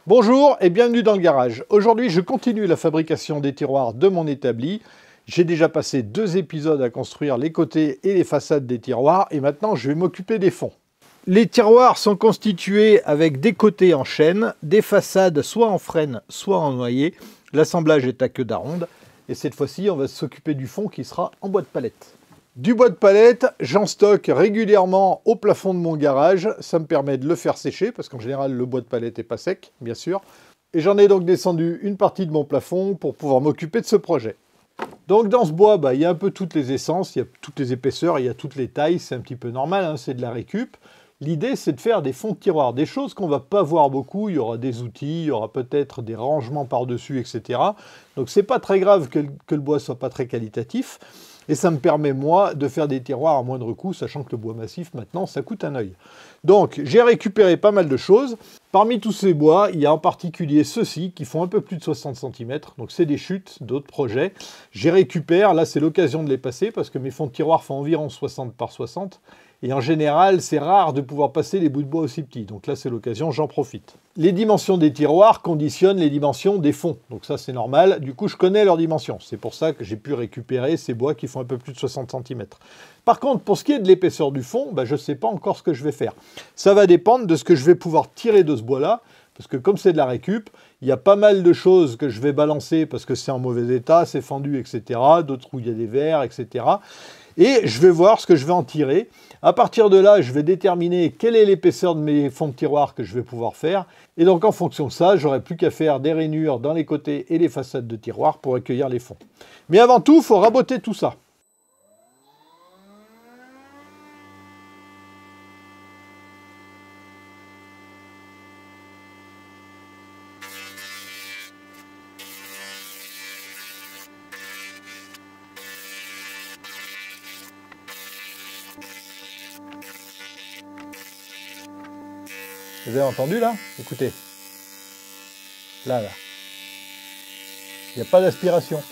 Bonjour et bienvenue dans le garage. Aujourd'hui, je continue la fabrication des tiroirs de mon établi. J'ai déjà passé 2 épisodes à construire les côtés et les façades des tiroirs et maintenant je vais m'occuper des fonds. Les tiroirs sont constitués avec des côtés en chêne, des façades soit en frêne, soit en noyer. L'assemblage est à queue d'aronde et cette fois-ci, on va s'occuper du fond qui sera en bois de palette. Du bois de palette, j'en stocke régulièrement au plafond de mon garage. Ça me permet de le faire sécher, parce qu'en général, le bois de palette n'est pas sec, bien sûr. Et j'en ai donc descendu une partie de mon plafond pour pouvoir m'occuper de ce projet. Donc dans ce bois, il y a un peu toutes les essences, il y a toutes les épaisseurs, il y a toutes les tailles, c'est un petit peu normal, hein, c'est de la récup. L'idée, c'est de faire des fonds de tiroirs, des choses qu'on ne va pas voir beaucoup. Il y aura des outils, il y aura peut-être des rangements par-dessus, etc. Donc c'est pas très grave que le bois soit pas très qualitatif. Et ça me permet, moi, de faire des tiroirs à moindre coût, sachant que le bois massif, maintenant, ça coûte un œil. Donc, j'ai récupéré pas mal de choses. Parmi tous ces bois, il y a en particulier ceux-ci, qui font un peu plus de 60 cm. Donc, c'est des chutes d'autres projets. J'y récupère, là, c'est l'occasion de les passer, parce que mes fonds de tiroirs font environ 60 par 60. Et en général, c'est rare de pouvoir passer les bouts de bois aussi petits. Donc là, c'est l'occasion, j'en profite. Les dimensions des tiroirs conditionnent les dimensions des fonds. Donc ça, c'est normal. Du coup, je connais leurs dimensions. C'est pour ça que j'ai pu récupérer ces bois qui font un peu plus de 60 cm. Par contre, pour ce qui est de l'épaisseur du fond, je ne sais pas encore ce que je vais faire. Ça va dépendre de ce que je vais pouvoir tirer de ce bois-là. Parce que comme c'est de la récup, il y a pas mal de choses que je vais balancer parce que c'est en mauvais état, c'est fendu, etc. D'autres où il y a des vers, etc. Et je vais voir ce que je vais en tirer. À partir de là, je vais déterminer quelle est l'épaisseur de mes fonds de tiroir que je vais pouvoir faire. Et donc, en fonction de ça, j'aurai plus qu'à faire des rainures dans les côtés et les façades de tiroir pour accueillir les fonds. Mais avant tout, il faut raboter tout ça. Vous avez entendu là? Écoutez. Là. Il n'y a pas d'aspiration.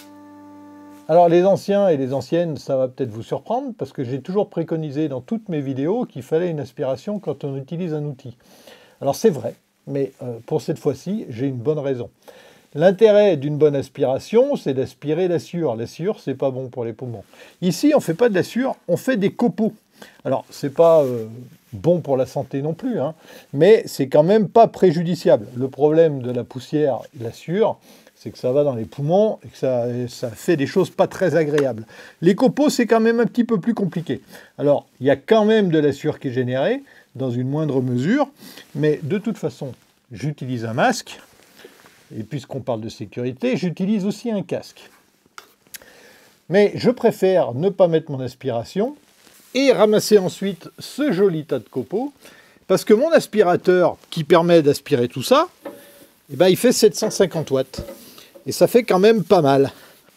Alors les anciens et les anciennes, ça va peut-être vous surprendre, parce que j'ai toujours préconisé dans toutes mes vidéos qu'il fallait une aspiration quand on utilise un outil. Alors c'est vrai, mais pour cette fois-ci, j'ai une bonne raison. L'intérêt d'une bonne aspiration, c'est d'aspirer la sueur. La sueur, c'est pas bon pour les poumons. Ici, on ne fait pas de la sueur, on fait des copeaux. Alors, c'est pas bon pour la santé non plus, hein, mais c'est quand même pas préjudiciable. Le problème de la poussière et la sueur, c'est que ça va dans les poumons et que ça fait des choses pas très agréables. Les copeaux, c'est quand même un petit peu plus compliqué. Alors, il y a quand même de la sueur qui est générée, dans une moindre mesure, mais de toute façon, j'utilise un masque, et puisqu'on parle de sécurité, j'utilise aussi un casque. Mais je préfère ne pas mettre mon aspiration, et ramasser ensuite ce joli tas de copeaux, parce que mon aspirateur qui permet d'aspirer tout ça, il fait 750 watts. Et ça fait quand même pas mal.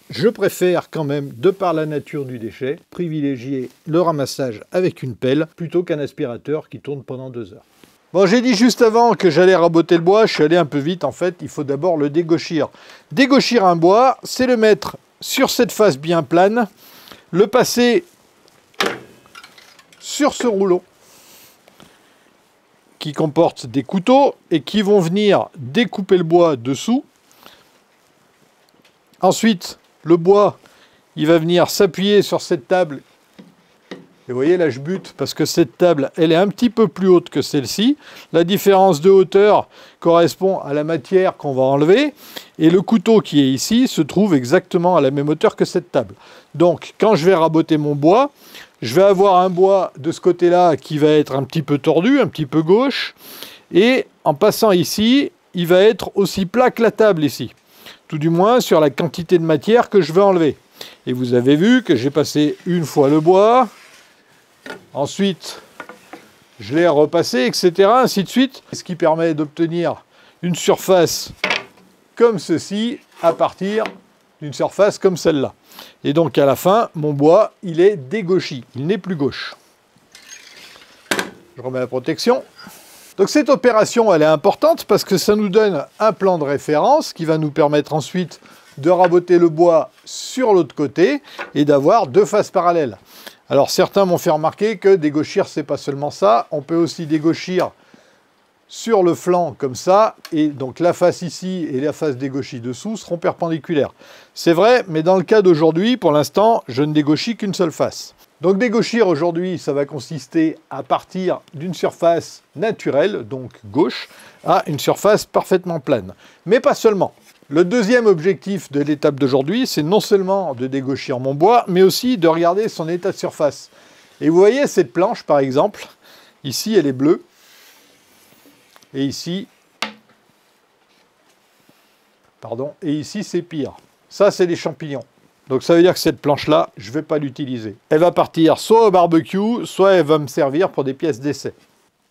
Je préfère quand même, de par la nature du déchet, privilégier le ramassage avec une pelle, plutôt qu'un aspirateur qui tourne pendant 2 heures. Bon, j'ai dit juste avant que j'allais raboter le bois, je suis allé un peu vite en fait, il faut d'abord le dégauchir. Dégauchir un bois, c'est le mettre sur cette face bien plane, le passer sur ce rouleau qui comporte des couteaux et qui vont venir découper le bois dessous. Ensuite, le bois, il va venir s'appuyer sur cette table. Et vous voyez, là, je bute parce que cette table, elle est un petit peu plus haute que celle-ci. La différence de hauteur correspond à la matière qu'on va enlever. Et le couteau qui est ici se trouve exactement à la même hauteur que cette table. Donc, quand je vais raboter mon bois, je vais avoir un bois de ce côté-là qui va être un petit peu tordu, un petit peu gauche. Et en passant ici, il va être aussi plat que la table ici. Tout du moins sur la quantité de matière que je vais enlever. Et vous avez vu que j'ai passé une fois le bois. Ensuite, je l'ai repassé, etc. ainsi de suite. Ce qui permet d'obtenir une surface comme ceci à partir d'une surface comme celle-là. Et donc à la fin, mon bois, il est dégauchi, il n'est plus gauche. Je remets la protection. Donc cette opération, elle est importante parce que ça nous donne un plan de référence qui va nous permettre ensuite de raboter le bois sur l'autre côté et d'avoir 2 faces parallèles. Alors certains m'ont fait remarquer que dégauchir, c'est pas seulement ça, on peut aussi dégauchir sur le flanc comme ça, et donc la face ici et la face dégauchie dessous seront perpendiculaires. C'est vrai, mais dans le cas d'aujourd'hui, pour l'instant, je ne dégauchis qu'une seule face. Donc dégauchir aujourd'hui, ça va consister à partir d'une surface naturelle, donc gauche, à une surface parfaitement plane. Mais pas seulement. Le deuxième objectif de l'étape d'aujourd'hui, c'est non seulement de dégauchir mon bois, mais aussi de regarder son état de surface. Et vous voyez cette planche, par exemple, ici elle est bleue, et ici, et ici c'est pire. Ça, c'est des champignons. Donc ça veut dire que cette planche-là, je ne vais pas l'utiliser. Elle va partir soit au barbecue, soit elle va me servir pour des pièces d'essai.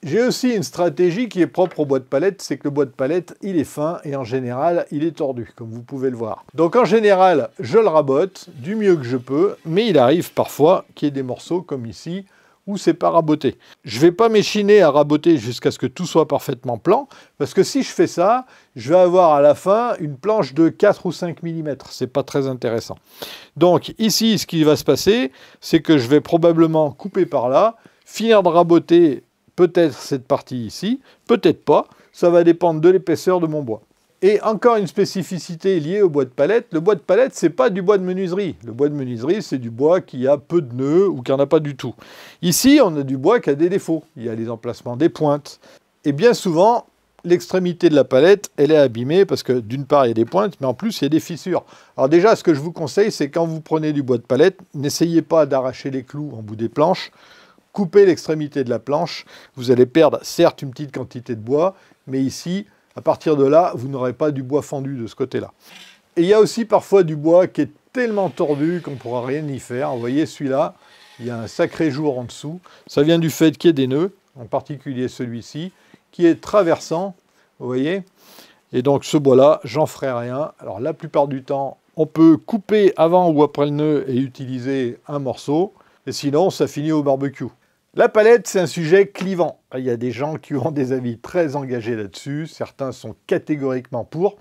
J'ai aussi une stratégie qui est propre au bois de palette, c'est que le bois de palette, il est fin et en général, il est tordu, comme vous pouvez le voir. Donc en général, je le rabote du mieux que je peux, mais il arrive parfois qu'il y ait des morceaux comme ici, où c'est pas raboté. Je ne vais pas m'échiner à raboter jusqu'à ce que tout soit parfaitement plan, parce que si je fais ça, je vais avoir à la fin une planche de 4 ou 5 mm. C'est pas très intéressant. Donc ici, ce qui va se passer, c'est que je vais probablement couper par là, finir de raboter peut-être cette partie ici, peut-être pas, ça va dépendre de l'épaisseur de mon bois. Et encore une spécificité liée au bois de palette, le bois de palette, c'est pas du bois de menuiserie. Le bois de menuiserie, c'est du bois qui a peu de nœuds ou qui n'en a pas du tout. Ici, on a du bois qui a des défauts. Il y a les emplacements des pointes. Et bien souvent, l'extrémité de la palette, elle est abîmée parce que d'une part, il y a des pointes, mais en plus, il y a des fissures. Alors déjà, ce que je vous conseille, c'est quand vous prenez du bois de palette, n'essayez pas d'arracher les clous en bout des planches. Coupez l'extrémité de la planche. Vous allez perdre, certes, une petite quantité de bois, mais ici, à partir de là, vous n'aurez pas du bois fendu de ce côté-là. Et il y a aussi parfois du bois qui est tellement tordu qu'on ne pourra rien y faire. Vous voyez, celui-là, il y a un sacré jour en dessous. Ça vient du fait qu'il y ait des nœuds, en particulier celui-ci, qui est traversant, vous voyez. Et donc ce bois-là, j'en ferai rien. Alors la plupart du temps, on peut couper avant ou après le nœud et utiliser un morceau. Et sinon, ça finit au barbecue. La palette, c'est un sujet clivant. Il y a des gens qui ont des avis très engagés là-dessus. Certains sont catégoriquement pour,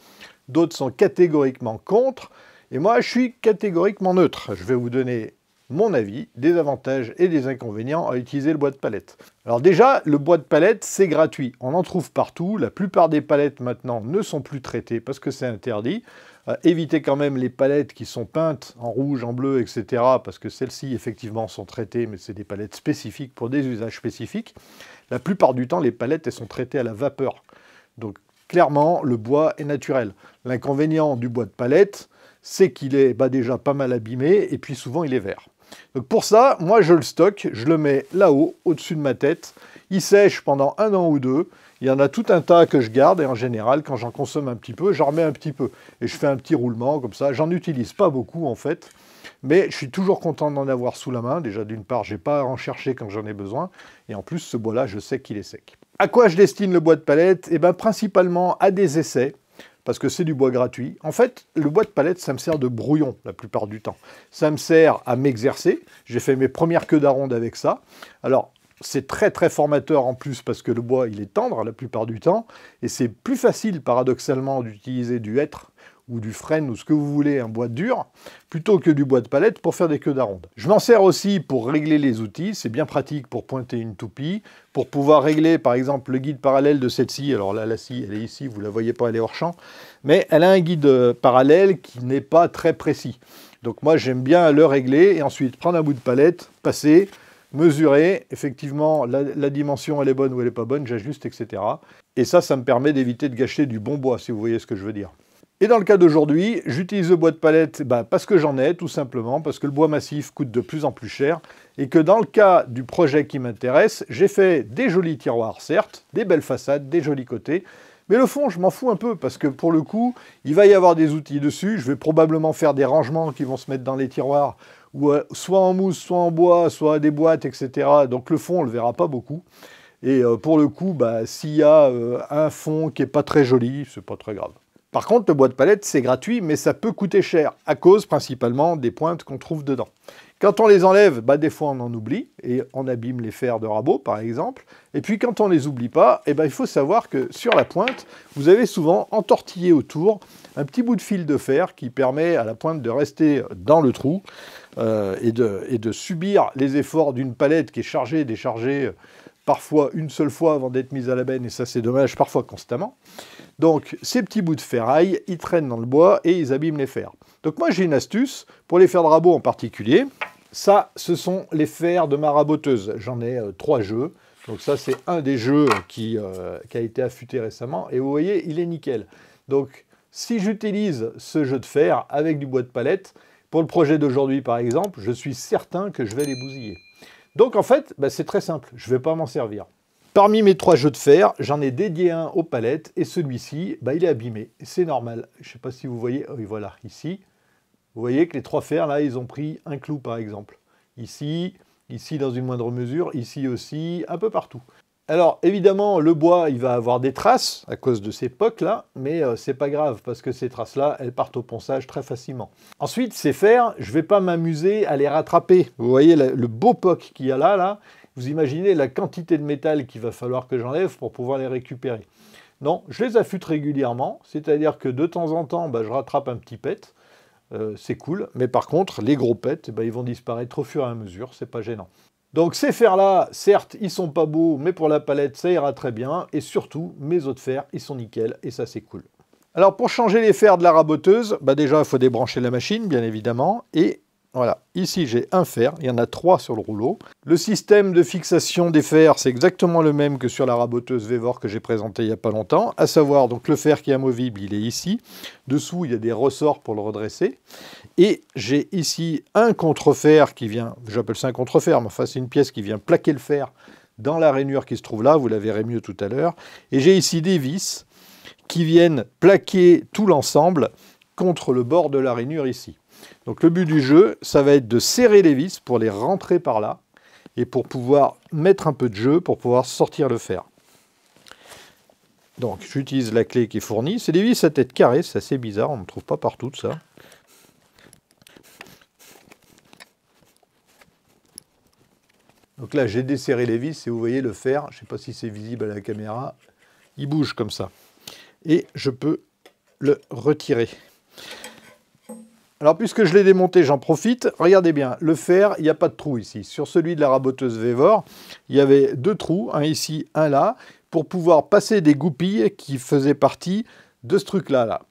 d'autres sont catégoriquement contre. Et moi, je suis catégoriquement neutre. Je vais vous donner mon avis, des avantages et des inconvénients à utiliser le bois de palette. Alors déjà, le bois de palette, c'est gratuit. On en trouve partout. La plupart des palettes maintenant ne sont plus traitées parce que c'est interdit. Évitez quand même les palettes qui sont peintes en rouge, en bleu, etc. parce que celles-ci, effectivement, sont traitées, mais c'est des palettes spécifiques pour des usages spécifiques. La plupart du temps, les palettes, elles sont traitées à la vapeur. Donc, clairement, le bois est naturel. L'inconvénient du bois de palette, c'est qu'il est déjà pas mal abîmé, et puis souvent, il est vert. Donc pour ça, moi, je le stocke, je le mets là-haut, au-dessus de ma tête. Il sèche pendant 1 an ou 2. Il y en a tout un tas que je garde et en général, quand j'en consomme un petit peu, j'en remets un petit peu. Et je fais un petit roulement comme ça. J'en utilise pas beaucoup en fait, mais je suis toujours content d'en avoir sous la main. Déjà d'une part, j'ai pas à en chercher quand j'en ai besoin. Et en plus, ce bois-là, je sais qu'il est sec. À quoi je destine le bois de palette? Eh bien, principalement à des essais, parce que c'est du bois gratuit. En fait, le bois de palette, ça me sert de brouillon la plupart du temps. Ça me sert à m'exercer. J'ai fait mes premières queues d'aronde avec ça. Alors, c'est très très formateur en plus parce que le bois il est tendre la plupart du temps et c'est plus facile paradoxalement d'utiliser du hêtre ou du frêne ou ce que vous voulez, un bois dur, plutôt que du bois de palette pour faire des queues d'aronde. Je m'en sers aussi pour régler les outils, c'est bien pratique pour pointer une toupie, pour pouvoir régler par exemple le guide parallèle de cette scie. Alors là, la scie elle est ici, vous la voyez pas, elle est hors champ, mais elle a un guide parallèle qui n'est pas très précis. Donc moi j'aime bien le régler et ensuite prendre un bout de palette, passer, mesurer, effectivement, la dimension, elle est bonne ou elle n'est pas bonne, j'ajuste, etc. Et ça me permet d'éviter de gâcher du bon bois, si vous voyez ce que je veux dire. Et dans le cas d'aujourd'hui, j'utilise le bois de palette parce que j'en ai, tout simplement, parce que le bois massif coûte de plus en plus cher, et que dans le cas du projet qui m'intéresse, j'ai fait des jolis tiroirs, certes, des belles façades, des jolis côtés, mais le fond, je m'en fous un peu, parce que pour le coup, il va y avoir des outils dessus, je vais probablement faire des rangements qui vont se mettre dans les tiroirs, ou soit en mousse, soit en bois, soit des boîtes, etc. Donc le fond, on ne le verra pas beaucoup. Et pour le coup, s'il y a un fond qui n'est pas très joli, c'est pas très grave. Par contre, le bois de palette, c'est gratuit, mais ça peut coûter cher, à cause principalement des pointes qu'on trouve dedans. Quand on les enlève, des fois on en oublie, et on abîme les fers de rabot, par exemple. Et puis quand on ne les oublie pas, il faut savoir que sur la pointe, vous avez souvent entortillé autour un petit bout de fil de fer qui permet à la pointe de rester dans le trou et de subir les efforts d'une palette qui est chargée et déchargée parfois une seule fois avant d'être mise à la benne, et ça c'est dommage, parfois constamment. Donc ces petits bouts de ferraille, ils traînent dans le bois et ils abîment les fers. Donc moi j'ai une astuce, pour les fers de rabot en particulier. Ça, ce sont les fers de ma raboteuse. J'en ai 3 jeux. Donc ça, c'est un des jeux qui a été affûté récemment. Et vous voyez, il est nickel. Donc, si j'utilise ce jeu de fer avec du bois de palette, pour le projet d'aujourd'hui, par exemple, je suis certain que je vais les bousiller. Donc, en fait, c'est très simple. Je ne vais pas m'en servir. Parmi mes 3 jeux de fer, j'en ai dédié un aux palettes. Et celui-ci, il est abîmé. C'est normal. Je ne sais pas si vous voyez. Oui, voilà, ici. Vous voyez que les 3 fers, là, ils ont pris un clou, par exemple. Ici, ici dans une moindre mesure, ici aussi, un peu partout. Alors, évidemment, le bois, il va avoir des traces à cause de ces pocs-là, mais c'est pas grave, parce que ces traces-là, elles partent au ponçage très facilement. Ensuite, ces fers, je vais pas m'amuser à les rattraper. Vous voyez le beau poc qu'il y a là, vous imaginez la quantité de métal qu'il va falloir que j'enlève pour pouvoir les récupérer. Non, je les affûte régulièrement, c'est-à-dire que de temps en temps, je rattrape un petit pet. C'est cool, mais par contre, les gros pets, ils vont disparaître au fur et à mesure, c'est pas gênant. Donc ces fers-là, certes, ils sont pas beaux, mais pour la palette, ça ira très bien, et surtout, mes autres fers, ils sont nickel, et ça, c'est cool. Alors, pour changer les fers de la raboteuse, déjà, il faut débrancher la machine, bien évidemment, et voilà, ici, j'ai un fer, il y en a 3 sur le rouleau. Le système de fixation des fers, c'est exactement le même que sur la raboteuse Vevor que j'ai présenté il n'y a pas longtemps, à savoir, donc le fer qui est amovible, il est ici. Dessous, il y a des ressorts pour le redresser. Et j'ai ici un contrefer qui vient, j'appelle ça un contrefer, mais enfin, c'est une pièce qui vient plaquer le fer dans la rainure qui se trouve là, vous la verrez mieux tout à l'heure. Et j'ai ici des vis qui viennent plaquer tout l'ensemble contre le bord de la rainure ici. Donc le but du jeu, ça va être de serrer les vis pour les rentrer par là et pour pouvoir mettre un peu de jeu pour pouvoir sortir le fer. Donc j'utilise la clé qui est fournie. C'est des vis à tête carrée, c'est assez bizarre, on ne trouve pas partout de ça. Donc là j'ai desserré les vis et vous voyez le fer, je ne sais pas si c'est visible à la caméra, il bouge comme ça. Et je peux le retirer. Alors, puisque je l'ai démonté, j'en profite. Regardez bien, le fer, il n'y a pas de trou ici. Sur celui de la raboteuse Vevor, il y avait 2 trous, un ici, un là, pour pouvoir passer des goupilles qui faisaient partie de ce truc-là.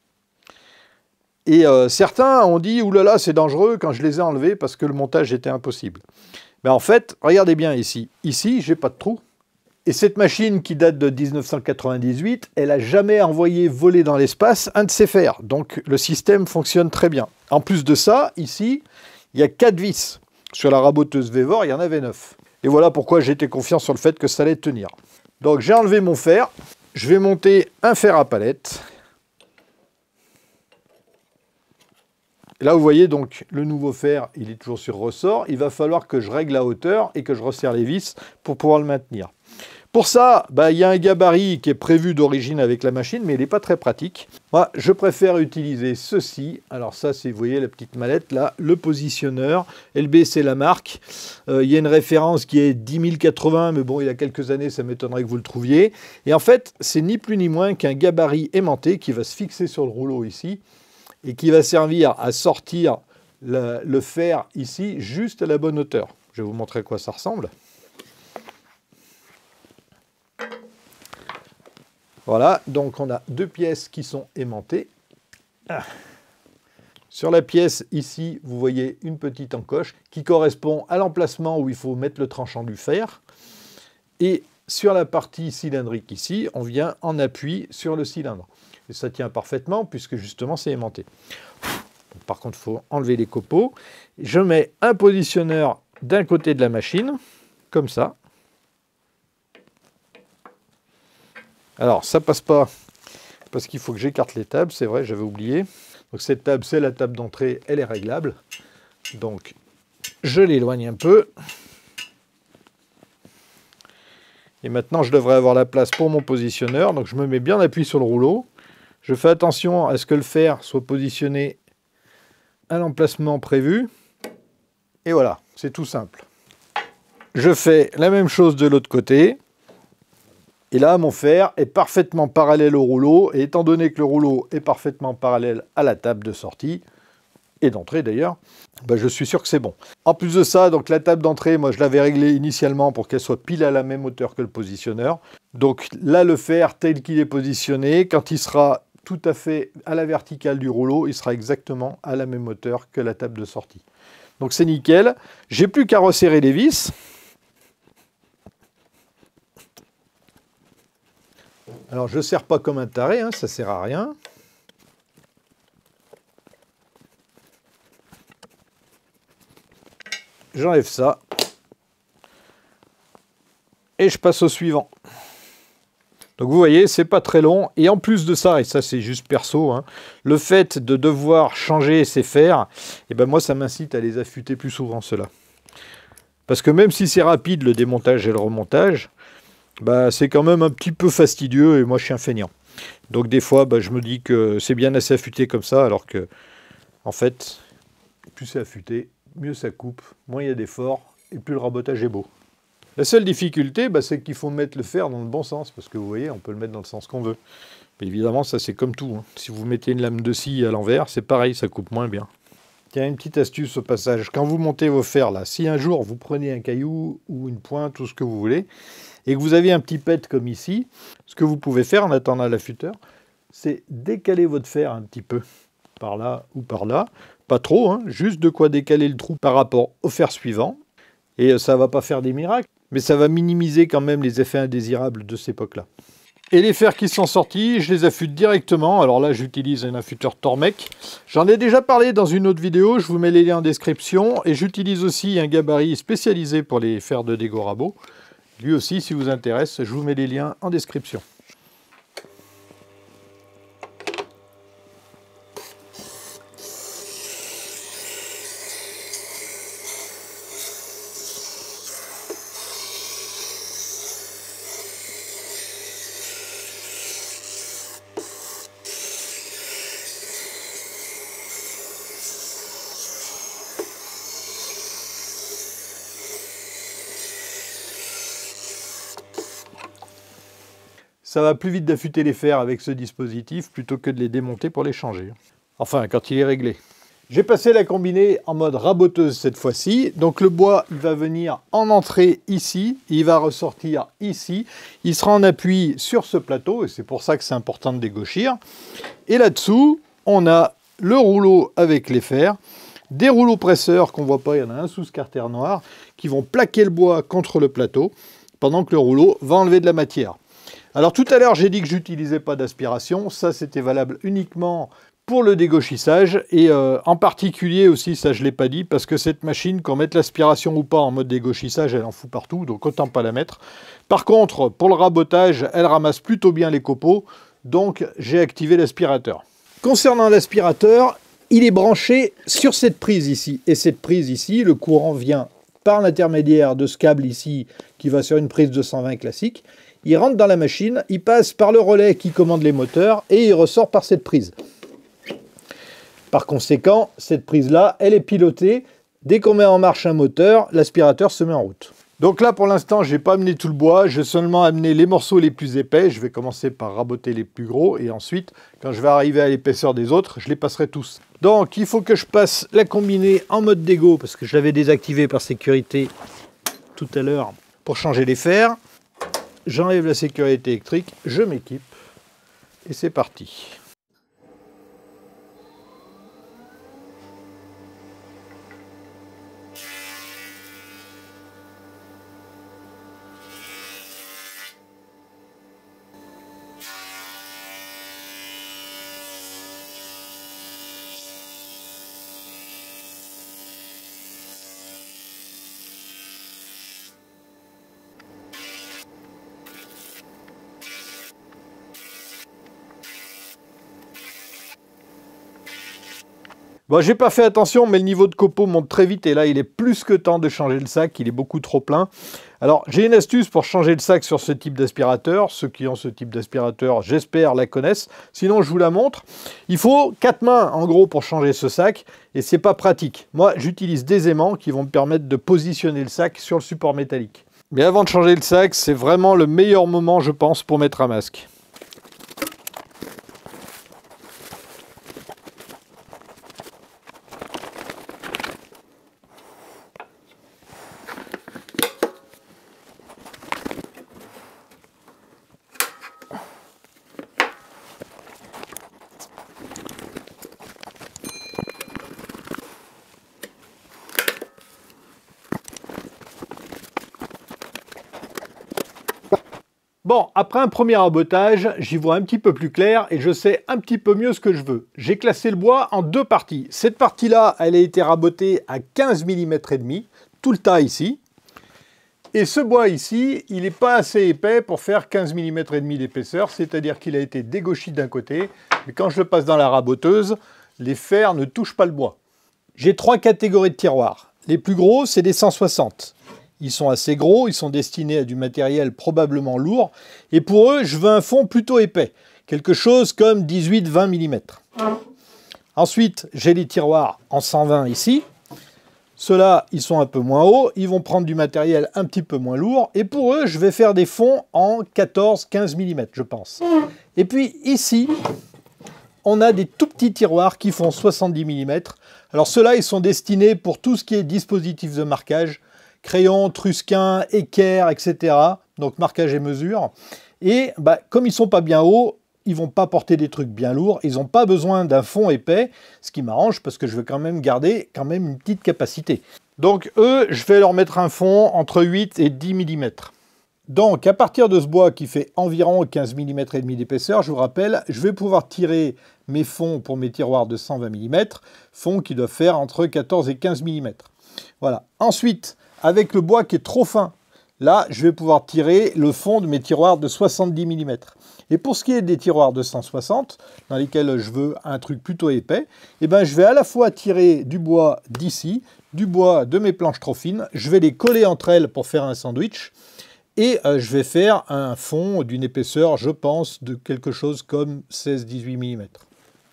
Et certains ont dit « Oulala, c'est dangereux » quand je les ai enlevés parce que le montage était impossible. Mais en fait, regardez bien ici. Ici, j'ai pas de trou. Et cette machine qui date de 1998, elle n'a jamais envoyé voler dans l'espace un de ses fers. Donc le système fonctionne très bien. En plus de ça, ici, il y a 4 vis. Sur la raboteuse Vevor, il y en avait 9. Et voilà pourquoi j'étais confiant sur le fait que ça allait tenir. Donc j'ai enlevé mon fer. Je vais monter un fer à palette. Et là, vous voyez donc le nouveau fer, il est toujours sur ressort. Il va falloir que je règle la hauteur et que je resserre les vis pour pouvoir le maintenir. Pour ça, il y a un gabarit qui est prévu d'origine avec la machine, mais il n'est pas très pratique. Moi, je préfère utiliser ceci. Alors ça, c'est, vous voyez la petite mallette là, le positionneur. LB, c'est la marque. Il y a une référence qui est 10080, mais bon, il y a quelques années, ça m'étonnerait que vous le trouviez. Et en fait, c'est ni plus ni moins qu'un gabarit aimanté qui va se fixer sur le rouleau ici et qui va servir à sortir le fer ici, juste à la bonne hauteur. Je vais vous montrer à quoi ça ressemble. Voilà, donc on a 2 pièces qui sont aimantées. Sur la pièce, ici, vous voyez une petite encoche qui correspond à l'emplacement où il faut mettre le tranchant du fer. Et sur la partie cylindrique ici, on vient en appui sur le cylindre. Et ça tient parfaitement puisque justement c'est aimanté. Par contre, il faut enlever les copeaux. Je mets un positionneur d'un côté de la machine, comme ça. Alors, ça passe pas parce qu'il faut que j'écarte les tables, c'est vrai, j'avais oublié. Donc cette table, c'est la table d'entrée, elle est réglable. Donc, je l'éloigne un peu. Et maintenant, je devrais avoir la place pour mon positionneur. Donc, je me mets bien appuyé sur le rouleau. Je fais attention à ce que le fer soit positionné à l'emplacement prévu. Et voilà, c'est tout simple. Je fais la même chose de l'autre côté. Et là, mon fer est parfaitement parallèle au rouleau. Et étant donné que le rouleau est parfaitement parallèle à la table de sortie, et d'entrée d'ailleurs, ben je suis sûr que c'est bon. En plus de ça, donc la table d'entrée, moi je l'avais réglée initialement pour qu'elle soit pile à la même hauteur que le positionneur. Donc là, le fer tel qu'il est positionné, quand il sera tout à fait à la verticale du rouleau, il sera exactement à la même hauteur que la table de sortie. Donc c'est nickel. J'ai plus qu'à resserrer les vis. Alors je ne serre pas comme un taré, hein, ça ne sert à rien. J'enlève ça. Et je passe au suivant. Donc vous voyez, c'est pas très long. Et en plus de ça, et ça c'est juste perso, hein, le fait de devoir changer ces fers, et ben moi ça m'incite à les affûter plus souvent ceux-là. Parce que même si c'est rapide le démontage et le remontage, bah, c'est quand même un petit peu fastidieux et moi je suis un feignant. Donc des fois bah, je me dis que c'est bien assez affûté comme ça, alors que en fait, plus c'est affûté, mieux ça coupe, moins il y a d'efforts et plus le rabotage est beau. La seule difficulté, bah, c'est qu'il faut mettre le fer dans le bon sens, parce que vous voyez, on peut le mettre dans le sens qu'on veut. Mais évidemment, ça c'est comme tout, hein. Si vous mettez une lame de scie à l'envers, c'est pareil, ça coupe moins bien. Tiens, une petite astuce au passage. Quand vous montez vos fers, là, si un jour vous prenez un caillou ou une pointe, tout ce que vous voulez, et que vous avez un petit pet comme ici, ce que vous pouvez faire en attendant l'affûteur, c'est décaler votre fer un petit peu, par là ou par là. Pas trop, hein, juste de quoi décaler le trou par rapport au fer suivant. Et ça ne va pas faire des miracles, mais ça va minimiser quand même les effets indésirables de cette époque-là. Et les fers qui sont sortis, je les affûte directement. Alors là, j'utilise un affûteur Tormek. J'en ai déjà parlé dans une autre vidéo, je vous mets les liens en description. Et j'utilise aussi un gabarit spécialisé pour les fers de dégo rabot. Lui aussi, si vous intéresse, je vous mets les liens en description. Ça va plus vite d'affûter les fers avec ce dispositif plutôt que de les démonter pour les changer. Enfin, quand il est réglé. J'ai passé la combinée en mode raboteuse cette fois-ci. Donc le bois, il va venir en entrée ici, il va ressortir ici. Il sera en appui sur ce plateau et c'est pour ça que c'est important de dégauchir. Et là-dessous, on a le rouleau avec les fers, des rouleaux presseurs qu'on ne voit pas, il y en a un sous ce carter noir, qui vont plaquer le bois contre le plateau pendant que le rouleau va enlever de la matière. Alors tout à l'heure, j'ai dit que j'utilisais pas d'aspiration. Ça, c'était valable uniquement pour le dégauchissage. Et en particulier aussi, ça je ne l'ai pas dit, parce que cette machine, qu'on mette l'aspiration ou pas en mode dégauchissage, elle en fout partout, donc autant pas la mettre. Par contre, pour le rabotage, elle ramasse plutôt bien les copeaux, donc j'ai activé l'aspirateur. Concernant l'aspirateur, il est branché sur cette prise ici. Et cette prise ici, le courant vient par l'intermédiaire de ce câble ici, qui va sur une prise 220 classique. Il rentre dans la machine, il passe par le relais qui commande les moteurs et il ressort par cette prise. Par conséquent, cette prise-là, elle est pilotée. Dès qu'on met en marche un moteur, l'aspirateur se met en route. Donc là, pour l'instant, je n'ai pas amené tout le bois, j'ai seulement amené les morceaux les plus épais. Je vais commencer par raboter les plus gros et ensuite, quand je vais arriver à l'épaisseur des autres, je les passerai tous. Donc, il faut que je passe la combinée en mode dégo parce que je l'avais désactivé par sécurité tout à l'heure pour changer les fers. J'enlève la sécurité électrique, je m'équipe et c'est parti. Bon, j'ai pas fait attention, mais le niveau de copeaux monte très vite et là, il est plus que temps de changer le sac, il est beaucoup trop plein. Alors, j'ai une astuce pour changer le sac sur ce type d'aspirateur. Ceux qui ont ce type d'aspirateur, j'espère, la connaissent. Sinon, je vous la montre. Il faut 4 mains, en gros, pour changer ce sac et c'est pas pratique. Moi, j'utilise des aimants qui vont me permettre de positionner le sac sur le support métallique. Mais avant de changer le sac, c'est vraiment le meilleur moment, je pense, pour mettre un masque. Bon, après un premier rabotage, j'y vois un petit peu plus clair et je sais un petit peu mieux ce que je veux. J'ai classé le bois en deux parties. Cette partie-là, elle a été rabotée à 15 mm et demi, tout le tas ici. Et ce bois ici, il n'est pas assez épais pour faire 15 mm et demi d'épaisseur, c'est-à-dire qu'il a été dégauchi d'un côté, mais quand je le passe dans la raboteuse, les fers ne touchent pas le bois. J'ai trois catégories de tiroirs. Les plus gros, c'est des 160. Ils sont assez gros, ils sont destinés à du matériel probablement lourd. Et pour eux, je veux un fond plutôt épais. Quelque chose comme 18-20 mm. Ensuite, j'ai les tiroirs en 120 ici. Ceux-là, ils sont un peu moins hauts. Ils vont prendre du matériel un petit peu moins lourd. Et pour eux, je vais faire des fonds en 14-15 mm, je pense. Et puis ici, on a des tout petits tiroirs qui font 70 mm. Alors ceux-là, ils sont destinés pour tout ce qui est dispositif de marquage. Crayon, trusquin, équerre, etc. Donc marquage et mesure. Et comme ils ne sont pas bien hauts, ils ne vont pas porter des trucs bien lourds. Ils n'ont pas besoin d'un fond épais, ce qui m'arrange parce que je veux quand même garder une petite capacité. Donc eux, je vais leur mettre un fond entre 8 et 10 mm. Donc à partir de ce bois qui fait environ 15 mm et demi d'épaisseur, je vous rappelle, je vais pouvoir tirer mes fonds pour mes tiroirs de 120 mm, fonds qui doivent faire entre 14 et 15 mm. Voilà. Ensuite, avec le bois qui est trop fin, là, je vais pouvoir tirer le fond de mes tiroirs de 70 mm. Et pour ce qui est des tiroirs de 160, dans lesquels je veux un truc plutôt épais, je vais à la fois tirer du bois d'ici, du bois de mes planches trop fines, je vais les coller entre elles pour faire un sandwich, et je vais faire un fond d'une épaisseur, je pense, de quelque chose comme 16-18 mm.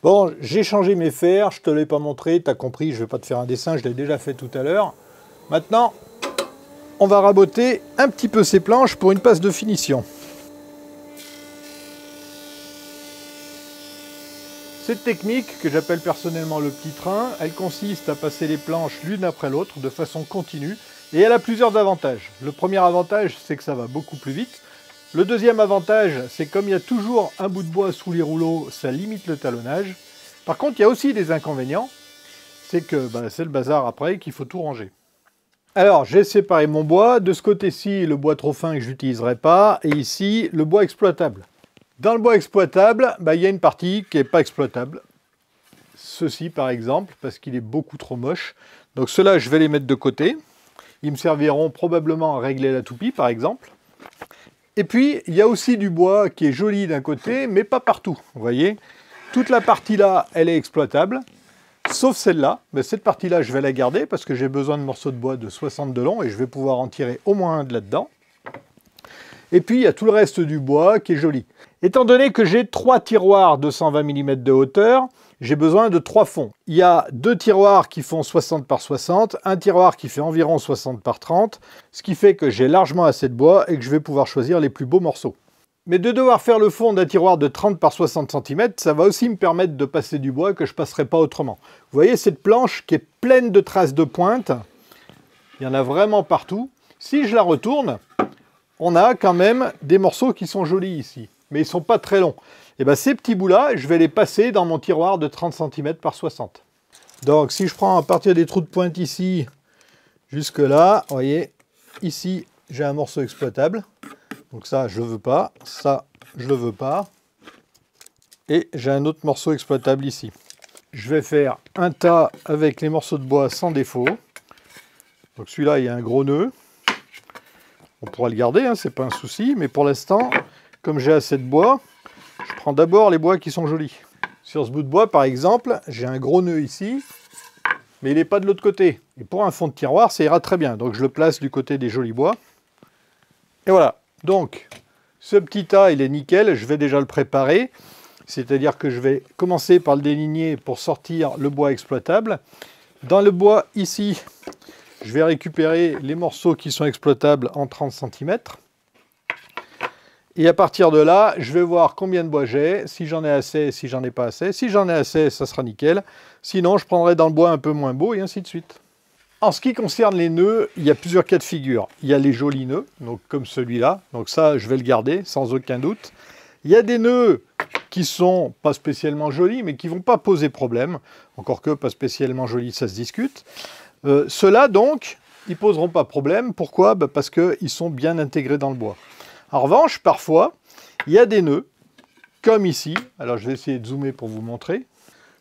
Bon, j'ai changé mes fers, je ne te l'ai pas montré, tu as compris, je ne vais pas te faire un dessin, je l'ai déjà fait tout à l'heure. Maintenant, on va raboter un petit peu ces planches pour une passe de finition. Cette technique, que j'appelle personnellement le petit train, elle consiste à passer les planches l'une après l'autre de façon continue et elle a plusieurs avantages. Le premier avantage, c'est que ça va beaucoup plus vite. Le deuxième avantage, c'est comme il y a toujours un bout de bois sous les rouleaux, ça limite le talonnage. Par contre, il y a aussi des inconvénients, c'est que c'est le bazar après qu'il faut tout ranger. Alors, j'ai séparé mon bois. De ce côté-ci, le bois trop fin que je n'utiliserai pas. Et ici, le bois exploitable. Dans le bois exploitable, il y a une partie qui n'est pas exploitable. Ceci, par exemple, parce qu'il est beaucoup trop moche. Donc ceux-là, je vais les mettre de côté. Ils me serviront probablement à régler la toupie, par exemple. Et puis, il y a aussi du bois qui est joli d'un côté, mais pas partout. Vous voyez, toute la partie-là, elle est exploitable. Sauf celle-là, mais cette partie-là, je vais la garder parce que j'ai besoin de morceaux de bois de 60 de long et je vais pouvoir en tirer au moins un de là-dedans. Et puis, il y a tout le reste du bois qui est joli. Étant donné que j'ai 3 tiroirs de 120 mm de hauteur, j'ai besoin de 3 fonds. Il y a 2 tiroirs qui font 60 par 60, un tiroir qui fait environ 60 par 30, ce qui fait que j'ai largement assez de bois et que je vais pouvoir choisir les plus beaux morceaux. Mais de devoir faire le fond d'un tiroir de 30 par 60 cm, ça va aussi me permettre de passer du bois que je ne passerai pas autrement. Vous voyez cette planche qui est pleine de traces de pointe, il y en a vraiment partout. Si je la retourne, on a quand même des morceaux qui sont jolis ici, mais ils ne sont pas très longs. Et ces petits bouts-là, je vais les passer dans mon tiroir de 30 cm par 60. Donc si je prends à partir des trous de pointe ici, jusque là, vous voyez, ici j'ai un morceau exploitable. Donc ça, je ne veux pas. Ça, je ne le veux pas. Et j'ai un autre morceau exploitable ici. Je vais faire un tas avec les morceaux de bois sans défaut. Donc celui-là, il y a un gros nœud. On pourra le garder, hein, c'est pas un souci. Mais pour l'instant, comme j'ai assez de bois, je prends d'abord les bois qui sont jolis. Sur ce bout de bois, par exemple, j'ai un gros nœud ici. Mais il n'est pas de l'autre côté. Et pour un fond de tiroir, ça ira très bien. Donc je le place du côté des jolis bois. Et voilà. Donc, ce petit tas, il est nickel, je vais déjà le préparer. C'est-à-dire que je vais commencer par le déligner pour sortir le bois exploitable. Dans le bois, ici, je vais récupérer les morceaux qui sont exploitables en 30 cm. Et à partir de là, je vais voir combien de bois j'ai, si j'en ai assez, si j'en ai pas assez. Si j'en ai assez, ça sera nickel. Sinon, je prendrai dans le bois un peu moins beau et ainsi de suite. En ce qui concerne les nœuds, il y a plusieurs cas de figure. Il y a les jolis nœuds, donc comme celui-là. Donc ça, je vais le garder, sans aucun doute. Il y a des nœuds qui sont pas spécialement jolis, mais qui ne vont pas poser problème. Encore que pas spécialement jolis, ça se discute. Ceux-là, donc, ils ne poseront pas problème. Pourquoi? Parce qu'ils sont bien intégrés dans le bois. En revanche, parfois, il y a des nœuds, comme ici. Alors, je vais essayer de zoomer pour vous montrer.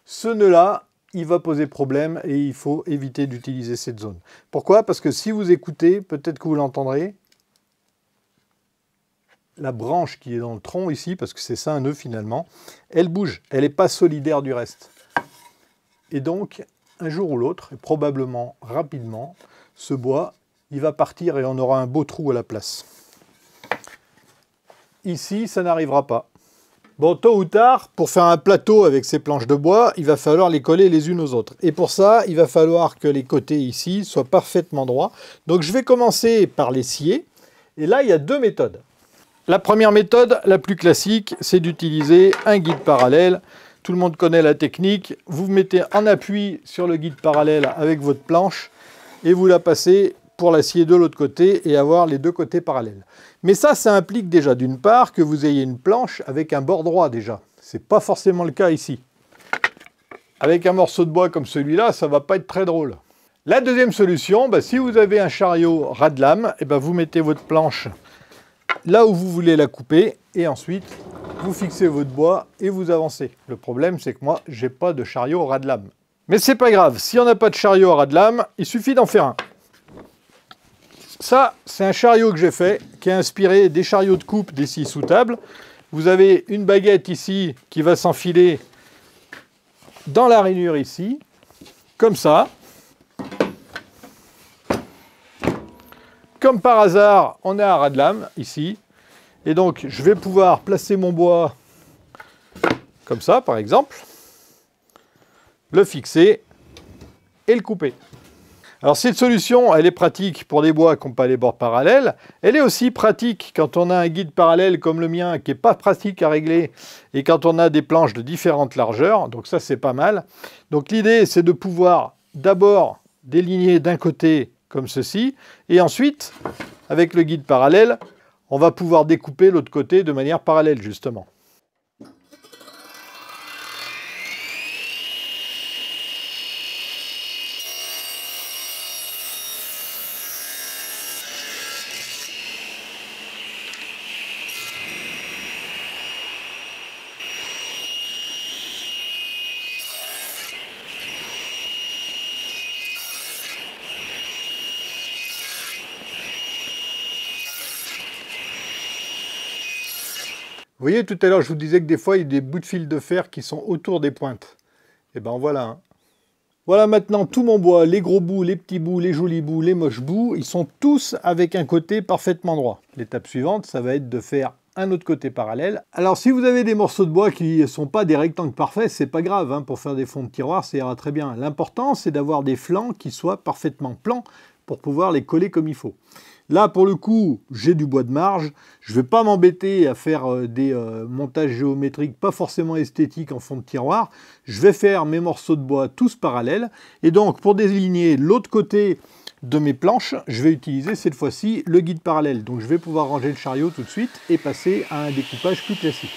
Ce nœud-là, il va poser problème et il faut éviter d'utiliser cette zone. Pourquoi? Parce que si vous écoutez, peut-être que vous l'entendrez, la branche qui est dans le tronc ici, parce que c'est ça un nœud finalement, elle bouge, elle n'est pas solidaire du reste. Et donc, un jour ou l'autre, et probablement rapidement, ce bois, il va partir et on aura un beau trou à la place. Ici, ça n'arrivera pas. Bon, tôt ou tard, pour faire un plateau avec ces planches de bois, il va falloir les coller les unes aux autres. Et pour ça, il va falloir que les côtés ici soient parfaitement droits. Donc je vais commencer par les scier. Et là, il y a deux méthodes. La première méthode, la plus classique, c'est d'utiliser un guide parallèle. Tout le monde connaît la technique. Vous vous mettez en appui sur le guide parallèle avec votre planche et vous la passez pour la scier de l'autre côté et avoir les deux côtés parallèles. Mais ça implique déjà d'une part que vous ayez une planche avec un bord droit déjà. Ce n'est pas forcément le cas ici. Avec un morceau de bois comme celui-là, ça ne va pas être très drôle. La deuxième solution, si vous avez un chariot ras de lame, vous mettez votre planche là où vous voulez la couper et ensuite vous fixez votre bois et vous avancez. Le problème, c'est que moi, je n'ai pas de chariot ras de lame. Mais c'est pas grave, si on n'a pas de chariot ras de lame, il suffit d'en faire un. Ça, c'est un chariot que j'ai fait, qui est inspiré des chariots de coupe des scies sous table. Vous avez une baguette ici qui va s'enfiler dans la rainure ici, comme ça. Comme par hasard, on est à ras de lame ici. Et donc, je vais pouvoir placer mon bois comme ça, par exemple, le fixer et le couper. Alors cette solution, elle est pratique pour des bois qui n'ont pas les bords parallèles. Elle est aussi pratique quand on a un guide parallèle comme le mien qui n'est pas pratique à régler et quand on a des planches de différentes largeurs. Donc ça, c'est pas mal. Donc l'idée, c'est de pouvoir d'abord déligner d'un côté comme ceci et ensuite, avec le guide parallèle, on va pouvoir découper l'autre côté de manière parallèle justement. Vous voyez, tout à l'heure, je vous disais que des fois, il y a des bouts de fil de fer qui sont autour des pointes. Et ben voilà. Hein. Voilà maintenant tout mon bois, les gros bouts, les petits bouts, les jolis bouts, les moches bouts, ils sont tous avec un côté parfaitement droit. L'étape suivante, ça va être de faire un autre côté parallèle. Alors si vous avez des morceaux de bois qui ne sont pas des rectangles parfaits, c'est pas grave, hein, pour faire des fonds de tiroir, ça ira très bien. L'important, c'est d'avoir des flancs qui soient parfaitement plans pour pouvoir les coller comme il faut. Là, pour le coup, j'ai du bois de marge. Je ne vais pas m'embêter à faire des montages géométriques pas forcément esthétiques en fond de tiroir. Je vais faire mes morceaux de bois tous parallèles. Et donc, pour déligner l'autre côté de mes planches, je vais utiliser cette fois-ci le guide parallèle. Donc, je vais pouvoir ranger le chariot tout de suite et passer à un découpage plus classique.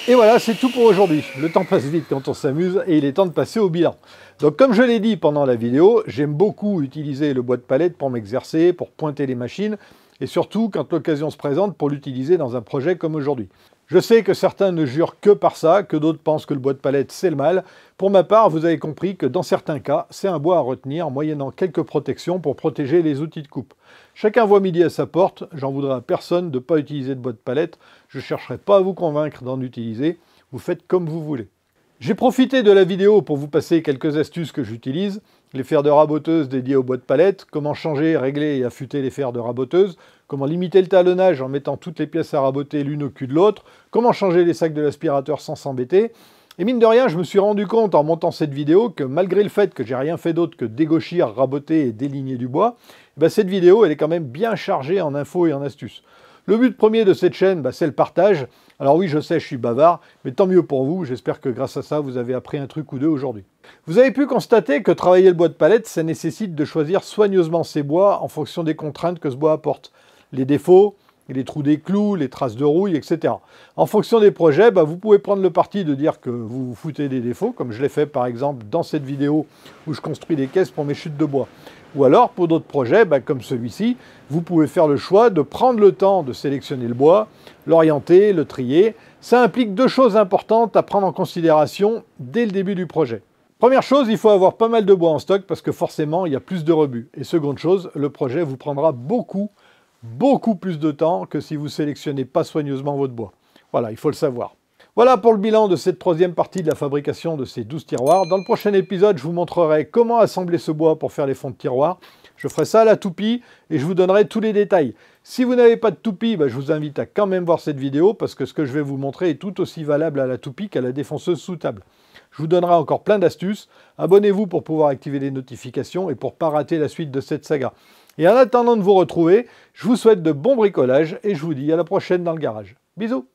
Et voilà, c'est tout pour aujourd'hui. Le temps passe vite quand on s'amuse et il est temps de passer au bilan. Donc comme je l'ai dit pendant la vidéo, j'aime beaucoup utiliser le bois de palette pour m'exercer, pour pointer les machines et surtout quand l'occasion se présente pour l'utiliser dans un projet comme aujourd'hui. Je sais que certains ne jurent que par ça, que d'autres pensent que le bois de palette c'est le mal. Pour ma part, vous avez compris que dans certains cas, c'est un bois à retenir, moyennant quelques protections pour protéger les outils de coupe. Chacun voit midi à sa porte, j'en voudrais à personne de ne pas utiliser de bois de palette, je ne chercherai pas à vous convaincre d'en utiliser, vous faites comme vous voulez. J'ai profité de la vidéo pour vous passer quelques astuces que j'utilise, les fers de raboteuse dédiés au bois de palette, comment changer, régler et affûter les fers de raboteuse, comment limiter le talonnage en mettant toutes les pièces à raboter l'une au cul de l'autre, comment changer les sacs de l'aspirateur sans s'embêter. Et mine de rien, je me suis rendu compte en montant cette vidéo que malgré le fait que j'ai rien fait d'autre que dégauchir, raboter et déligner du bois, cette vidéo elle est quand même bien chargée en infos et en astuces. Le but premier de cette chaîne, c'est le partage. Alors oui, je sais, je suis bavard, mais tant mieux pour vous. J'espère que grâce à ça, vous avez appris un truc ou deux aujourd'hui. Vous avez pu constater que travailler le bois de palette, ça nécessite de choisir soigneusement ses bois en fonction des contraintes que ce bois apporte. Les défauts, les trous des clous, les traces de rouille, etc. En fonction des projets, vous pouvez prendre le parti de dire que vous vous foutez des défauts, comme je l'ai fait par exemple dans cette vidéo où je construis des caisses pour mes chutes de bois. Ou alors, pour d'autres projets, comme celui-ci, vous pouvez faire le choix de prendre le temps de sélectionner le bois, l'orienter, le trier. Ça implique deux choses importantes à prendre en considération dès le début du projet. Première chose, il faut avoir pas mal de bois en stock parce que forcément, il y a plus de rebut. Et seconde chose, le projet vous prendra beaucoup plus de temps que si vous sélectionnez pas soigneusement votre bois. Voilà, il faut le savoir. Voilà pour le bilan de cette troisième partie de la fabrication de ces 12 tiroirs. Dans le prochain épisode, je vous montrerai comment assembler ce bois pour faire les fonds de tiroirs. Je ferai ça à la toupie et je vous donnerai tous les détails. Si vous n'avez pas de toupie, je vous invite à quand même voir cette vidéo parce que ce que je vais vous montrer est tout aussi valable à la toupie qu'à la défonceuse sous table. Je vous donnerai encore plein d'astuces. Abonnez-vous pour pouvoir activer les notifications et pour ne pas rater la suite de cette saga. Et en attendant de vous retrouver, je vous souhaite de bons bricolages et je vous dis à la prochaine dans le garage. Bisous!